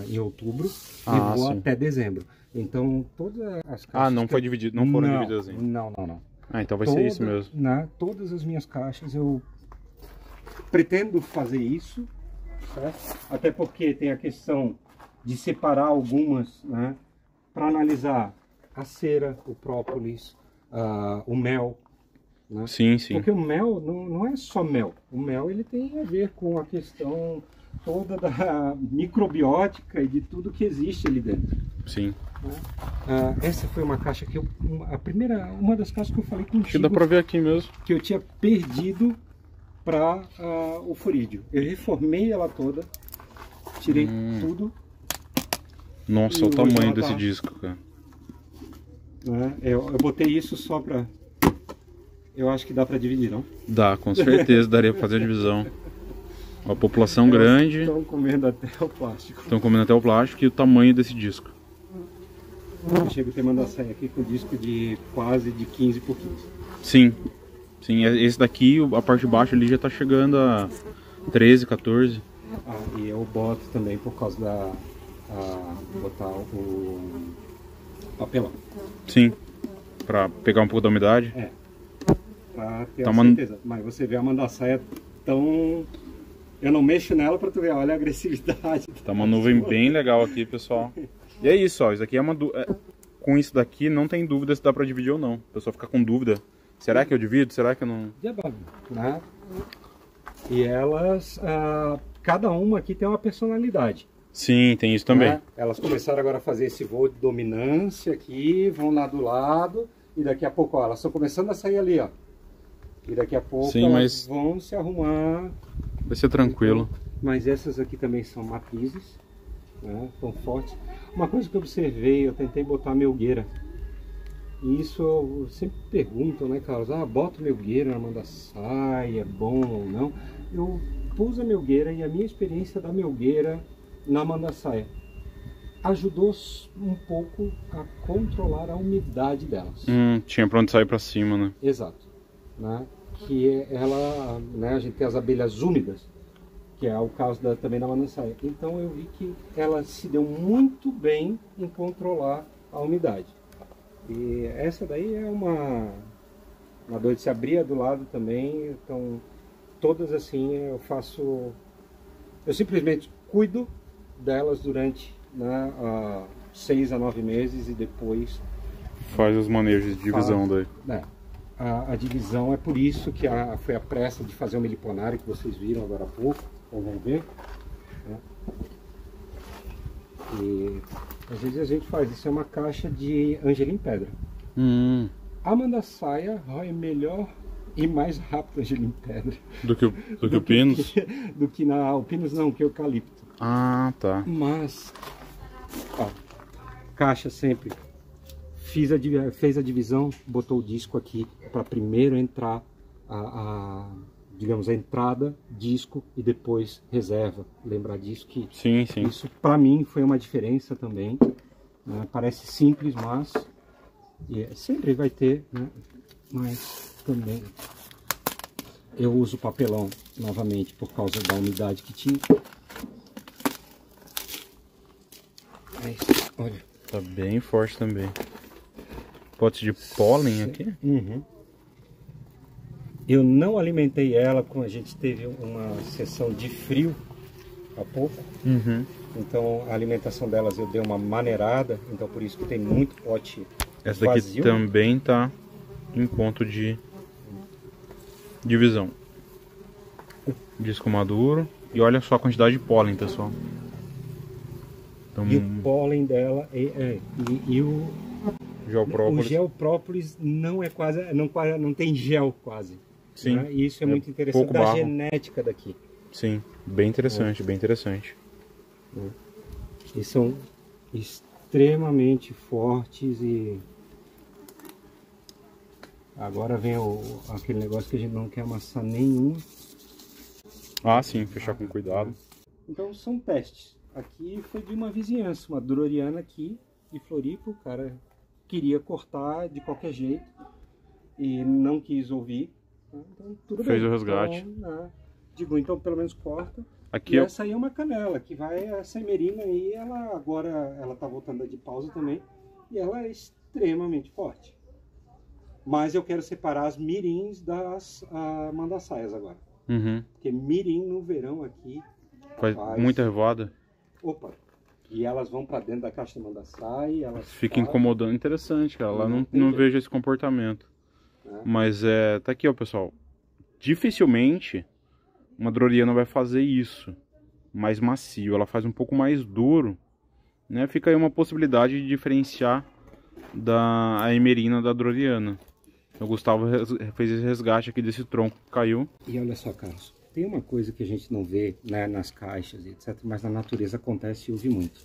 em outubro, e vou até dezembro. Então, todas as caixas... não foi dividido, não foram divididas ainda. Não. Então vai ser isso mesmo. Todas as minhas caixas eu pretendo fazer isso, certo? Até porque tem a questão de separar algumas, né, para analisar a cera, o própolis, o mel. Né? Sim. Porque o mel não é só mel. O mel ele tem a ver com a questão toda da microbiótica e de tudo que existe ali dentro. Sim. Essa foi uma caixa que uma das caixas que eu falei contigo. Que dá pra ver aqui mesmo. Que eu tinha perdido para o furídeo. Eu reformei ela toda, tirei tudo. Nossa, olha o tamanho desse disco, cara. Eu botei isso só pra... Eu acho que dá pra dividir, não? Dá, com certeza daria pra fazer a divisão. Uma população grande. Estão comendo até o plástico. Estão comendo até o plástico e o tamanho desse disco. Eu chego a ter mandado sair aqui com disco de quase de 15 por 15. Sim, esse daqui, a parte de baixo ali já tá chegando a 13, 14. E eu boto também por causa da... botar o papelão. Sim, pra pegar um pouco da umidade. Pra ter certeza. Mas você vê a manda-saia tão... Eu não mexo nela pra tu ver, olha a agressividade. Tá uma nuvem bem legal aqui, pessoal. E é isso, ó, isso aqui é uma... Com isso daqui não tem dúvida se dá pra dividir ou não. O pessoal fica com dúvida. Será que eu divido? Será que eu não... Né? E elas... cada uma aqui tem uma personalidade. Sim, tem isso também. Né? Elas começaram agora a fazer esse voo de dominância aqui, vão lá do lado, e daqui a pouco, ó, elas estão começando a sair ali, ó. E daqui a pouco elas vão se arrumar. Vai ser tranquilo. Então, mas essas aqui também são matizes, né? Tão fortes. Uma coisa que eu observei, eu tentei botar melgueira. E isso eu sempre pergunto, né, Carlos? Bota melgueira na manda-saia, é bom ou não? Eu pus a melgueira e a minha experiência da melgueira na manda-saia ajudou um pouco a controlar a umidade delas. Tinha pra onde sair pra cima, né? Exato. Né? Que ela, né, a gente tem as abelhas úmidas, que é o caso também da manda-saia. Então eu vi que ela se deu muito bem em controlar a umidade. E essa daí é uma dor de se abrir do lado também. Então todas assim eu simplesmente cuido delas durante 6 a 9 meses e depois faz os manejos de divisão daí. A divisão é por isso que foi a pressa de fazer o meliponário que vocês viram agora há pouco, ou vão ver, né? E às vezes a gente faz isso, é uma caixa de angelim pedra. A manda-saia rói melhor e mais rápido angelim pedra do que o pinus? Do que o pinus não, que o eucalipto. Tá. Mas caixa sempre fez a divisão, botou o disco aqui para primeiro entrar a digamos, a entrada, disco e depois reserva. Lembrar disso que sim. Isso para mim foi uma diferença também, né? Parece simples, mas sempre vai ter, né? Mas também eu uso papelão novamente por causa da umidade que tinha. Mas, olha, tá bem forte também. Pote de pólen aqui. Uhum. Eu não alimentei ela, como a gente teve uma sessão de frio há pouco. Uhum. Então a alimentação delas eu dei uma maneirada, então por isso que tem muito pote essa vazio. Aqui também tá em ponto de divisão. Disco maduro. E olha só a quantidade de pólen, pessoal. Então, e o pólen dela e o geoprópolis. O geoprópolis não é quase, não tem gel quase. Sim. Né? E isso é muito interessante da barro. genética daqui. Sim, bem interessante, bem interessante. E são extremamente fortes e agora vem aquele negócio que a gente não quer amassar nenhuma. Ah, sim, fechar com cuidado. Então são testes. Aqui foi de uma vizinhança, uma droriana aqui de Floripa, o cara queria cortar de qualquer jeito e não quis ouvir. Então tudo Fez bem. o resgate. Então, digo, então pelo menos corta. Aqui e essa aí é uma canela, que vai, essa emerina aí, ela agora, ela tá voltando de pausa também, e ela é extremamente forte. Mas eu quero separar as mirins das mandaçaias agora. Uhum. Porque mirim no verão aqui faz muita revoada. Opa! E elas vão para dentro da caixa de mandaçaia, elas fica incomodando. Interessante, cara. Lá não vejo esse comportamento. Mas tá aqui, ó, pessoal. Dificilmente uma droriana vai fazer isso mais macio. Ela faz um pouco mais duro, né? Fica aí uma possibilidade de diferenciar a emerina da droriana. O Gustavo fez esse resgate aqui desse tronco que caiu. E olha só, Carlos, tem uma coisa que a gente não vê, né, nas caixas e etc, mas na natureza acontece e ouve muito.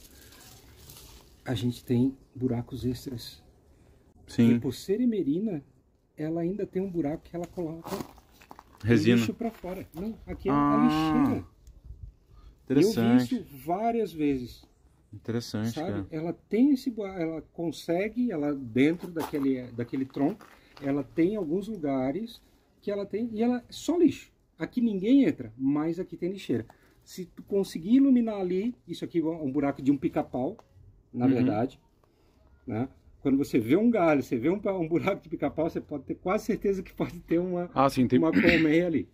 A gente tem buracos extras. Sim. E por ser emerina, ela ainda tem um buraco que ela coloca resina. Lixo para fora. Não, aqui é a lixeira. Interessante. Eu vi isso várias vezes. Interessante, sabe? cara. Ela tem esse, ela consegue, ela dentro daquele tronco, ela tem alguns lugares que ela tem e ela é só lixo. Aqui ninguém entra, mas aqui tem lixeira. Se tu conseguir iluminar ali, isso aqui é um buraco de um pica-pau, na verdade, né? Quando você vê um galho, você vê um buraco de pica-pau, você pode ter quase certeza que pode ter uma colmeia ali.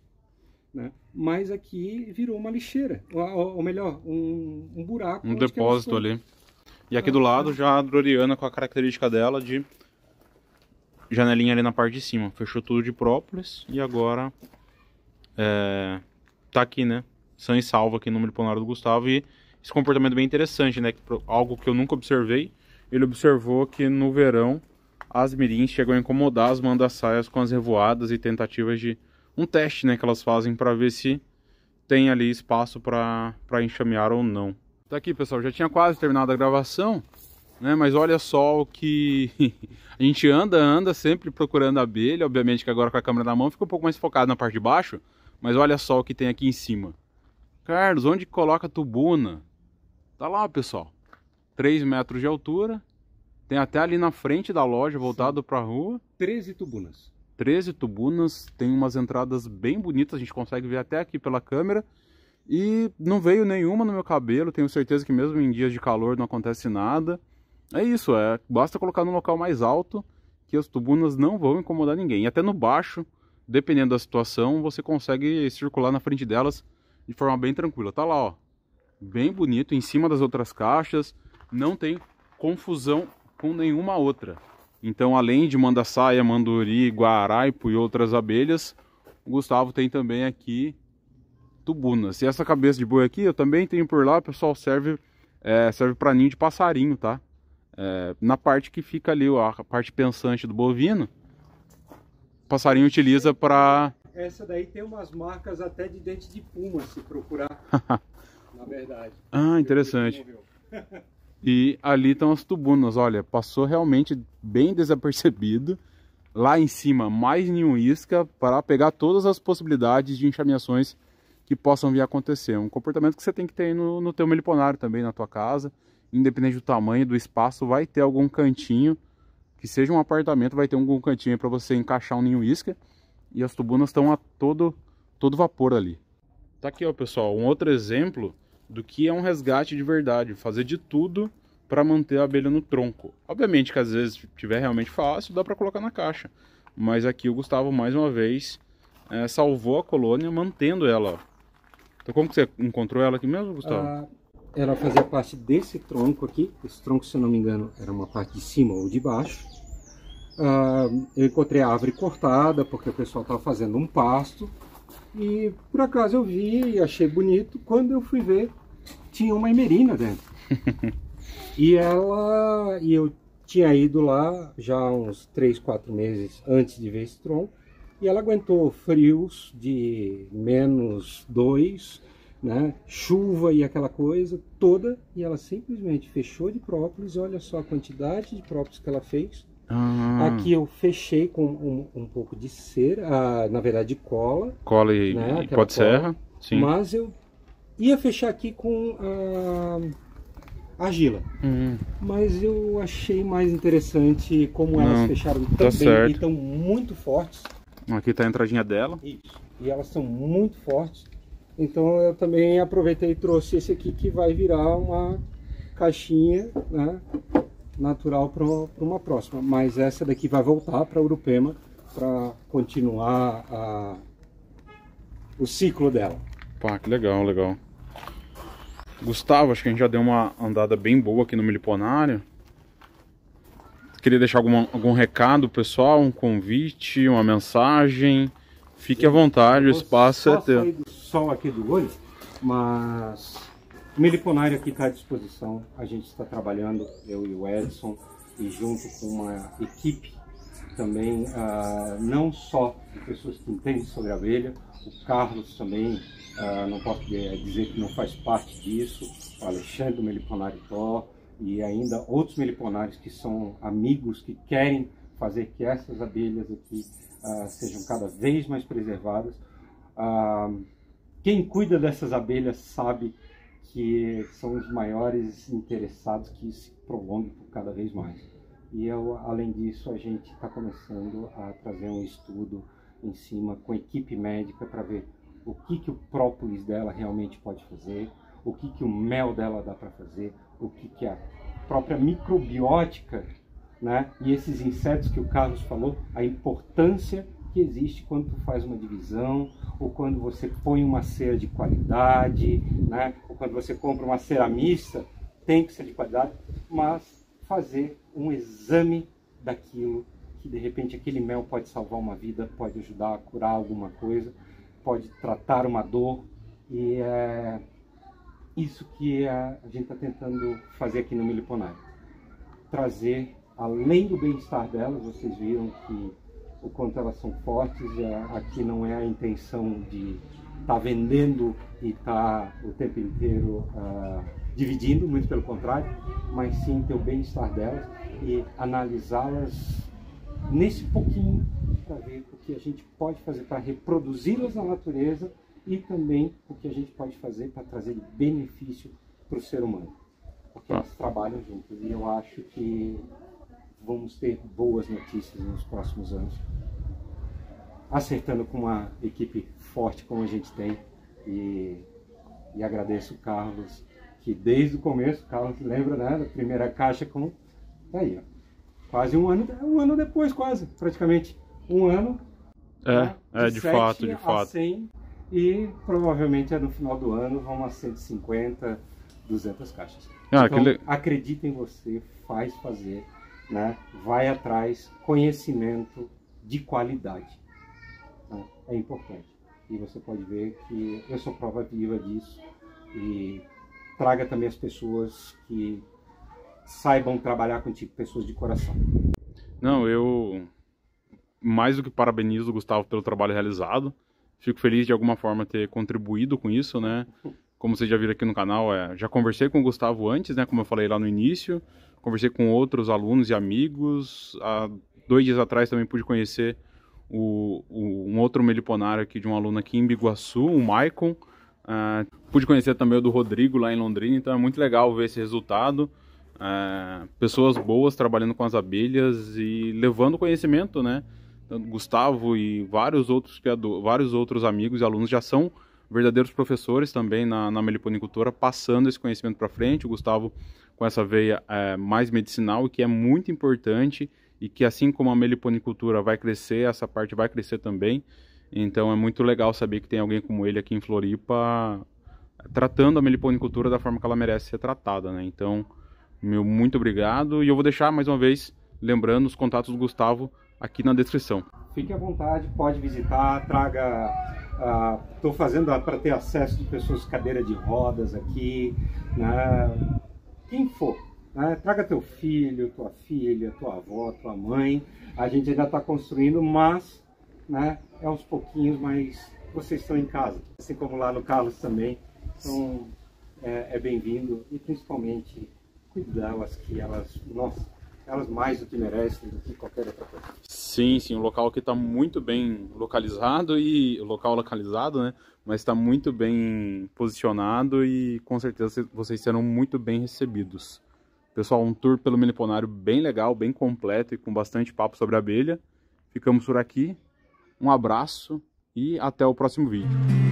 Né? Mas aqui virou uma lixeira, ou melhor, um buraco. Um depósito ali. E aqui do lado já a droriana com a característica dela de janelinha ali na parte de cima. Fechou tudo de própolis e agora tá aqui, né? Sã e salvo aqui no meliponário do Gustavo. E esse comportamento bem interessante, né? Algo que eu nunca observei. Ele observou que no verão as mirins chegam a incomodar as mandaçaias com as revoadas e tentativas de um teste, né, que elas fazem para ver se tem ali espaço para enxamear ou não. Tá aqui, pessoal, já tinha quase terminado a gravação, né, mas olha só o que a gente anda sempre procurando abelha. Obviamente que agora com a câmera na mão fica um pouco mais focado na parte de baixo, mas olha só o que tem aqui em cima. Carlos, onde coloca a tubuna? Tá lá, pessoal, 3 metros de altura, tem até ali na frente da loja, voltado para a rua. 13 tubunas. 13 tubunas, tem umas entradas bem bonitas, a gente consegue ver até aqui pela câmera. E não veio nenhuma no meu cabelo, tenho certeza que mesmo em dias de calor não acontece nada. É isso, basta colocar no local mais alto que as tubunas não vão incomodar ninguém. E até no baixo, dependendo da situação, você consegue circular na frente delas de forma bem tranquila. Tá lá, ó, bem bonito, em cima das outras caixas, não tem confusão com nenhuma outra. Então, além de mandaçaia, manduri, guaraipo e outras abelhas, o Gustavo tem também aqui tubunas. E essa cabeça de boi aqui, eu também tenho por lá, pessoal, serve para ninho de passarinho, tá? Na parte que fica ali, a parte pensante do bovino, o passarinho utiliza para... Essa daí tem umas marcas até de dente de puma, se procurar, na verdade. Ah, interessante. E ali estão as tubunas, olha, passou realmente bem desapercebido. lá em cima mais ninho isca para pegar todas as possibilidades de enxameações que possam vir a acontecer. Um comportamento que você tem que ter no teu meliponário também, na tua casa. Independente do tamanho, do espaço, vai ter algum cantinho, que seja um apartamento, vai ter algum cantinho para você encaixar um ninho isca. E as tubunas estão a todo vapor ali. Tá aqui, ó, pessoal, um outro exemplo do que é um resgate de verdade. Fazer de tudo para manter a abelha no tronco. Obviamente que às vezes tiver realmente fácil, dá para colocar na caixa. Mas aqui o Gustavo, mais uma vez, salvou a colônia, mantendo ela. Então como que você encontrou ela aqui mesmo, Gustavo? Ela fazia parte desse tronco aqui. Esse tronco, se eu não me engano, era uma parte de cima ou de baixo. Eu encontrei a árvore cortada, porque o pessoal estava fazendo um pasto. E por acaso eu vi e achei bonito. Quando eu fui ver, tinha uma emerina dentro. E eu tinha ido lá já uns 3, 4 meses antes de ver esse tronco. E ela aguentou frios de -2, né? Chuva e aquela coisa toda. E ela simplesmente fechou de própolis. Olha só a quantidade de própolis que ela fez. Aqui eu fechei com um pouco de cera, na verdade de cola. Cola e, né? e pó de serra. Sim. Mas eu ia fechar aqui com argila. Mas eu achei mais interessante como elas fecharam tão bem e estão muito fortes. Aqui tá a entradinha dela. Isso. E elas são muito fortes. Então eu também aproveitei e trouxe esse aqui, que vai virar uma caixinha, né, natural para uma próxima. Mas essa daqui vai voltar para Urupema para continuar o ciclo dela. Pá, que legal, legal. Gustavo, acho que a gente já deu uma andada bem boa aqui no meliponário. Queria deixar algum recado, pessoal, um convite, uma mensagem? Fique à vontade, o espaço é teu. Só sair do sol aqui do olho, mas o meliponário aqui está à disposição. A gente está trabalhando, eu e o Edson, e junto com uma equipe também, não só de pessoas que entendem sobre a abelha, o Carlos também, não posso dizer que não faz parte disso, o Alexandre do Meliponário Thor, e ainda outros meliponários que são amigos, que querem fazer que essas abelhas aqui sejam cada vez mais preservadas. Quem cuida dessas abelhas sabe que são os maiores interessados que isso se prolongue por cada vez mais. E além disso, a gente está começando a trazer um estudo em cima com a equipe médica para ver o que o própolis dela realmente pode fazer, o que o mel dela dá para fazer, o que a própria microbiótica, né? E esses insetos que o Carlos falou, a importância que existe quando tu faz uma divisão, ou quando você põe uma cera de qualidade, né? Ou quando você compra uma cera mista, tem que ser de qualidade, mas fazer um exame daquilo, que de repente aquele mel pode salvar uma vida, pode ajudar a curar alguma coisa, pode tratar uma dor, e é isso que a gente está tentando fazer aqui no Meliponário. Trazer, além do bem-estar delas, vocês viram que o quanto elas são fortes, aqui não é a intenção de estar vendendo e estar o tempo inteiro dividindo, muito pelo contrário, mas sim ter o bem-estar delas e analisá-las nesse pouquinho para ver o que a gente pode fazer para reproduzi-las na natureza e também o que a gente pode fazer para trazer benefício para o ser humano. Porque elas trabalham juntas e eu acho que vamos ter boas notícias nos próximos anos. Acertando com uma equipe forte como a gente tem. E agradeço o Carlos, que desde o começo, Carlos lembra, né, da primeira caixa com... Aí, ó, quase um ano depois, quase, praticamente um ano. De fato, de fato. 100, e provavelmente no final do ano vão a 150, 200 caixas. Então, acredita em você, faz fazer, né? Vai atrás, conhecimento de qualidade, né? É importante. E você pode ver que eu sou prova viva disso, e traga também as pessoas que saibam trabalhar contigo, pessoas de coração. Não, eu mais do que parabenizo o Gustavo pelo trabalho realizado. Fico feliz de alguma forma ter contribuído com isso, né? Como vocês já viram aqui no canal, já conversei com o Gustavo antes, né? Como eu falei lá no início. conversei com outros alunos e amigos. Há 2 dias atrás também pude conhecer um outro meliponário aqui de um aluno aqui em Biguaçu, o Maicon. Pude conhecer também o do Rodrigo lá em Londrina, então é muito legal ver esse resultado. Pessoas boas trabalhando com as abelhas e levando conhecimento, né? Então, Gustavo e vários outros amigos e alunos já são verdadeiros professores também na meliponicultura, passando esse conhecimento para frente. O Gustavo com essa veia mais medicinal, e que é muito importante, e que assim como a meliponicultura vai crescer, essa parte vai crescer também. Então é muito legal saber que tem alguém como ele aqui em Floripa tratando a meliponicultura da forma que ela merece ser tratada, né? Então, muito obrigado, e eu vou deixar mais uma vez, lembrando, os contatos do Gustavo aqui na descrição. Fique à vontade, pode visitar, traga... Estou fazendo para ter acesso de pessoas com cadeira de rodas aqui, né? Quem for, né? Traga teu filho, tua filha, tua avó, tua mãe. A gente ainda está construindo, mas, né, é aos pouquinhos, mas vocês estão em casa, assim como lá no Carlos também. Então é bem-vindo, e principalmente cuide delas, que elas mais do que merecem do que qualquer outra coisa. Sim, sim, o local aqui está muito bem localizado, né? Mas está muito bem posicionado, e com certeza vocês serão muito bem recebidos. Pessoal, um tour pelo meliponário bem legal, bem completo e com bastante papo sobre a abelha. Ficamos por aqui, um abraço e até o próximo vídeo.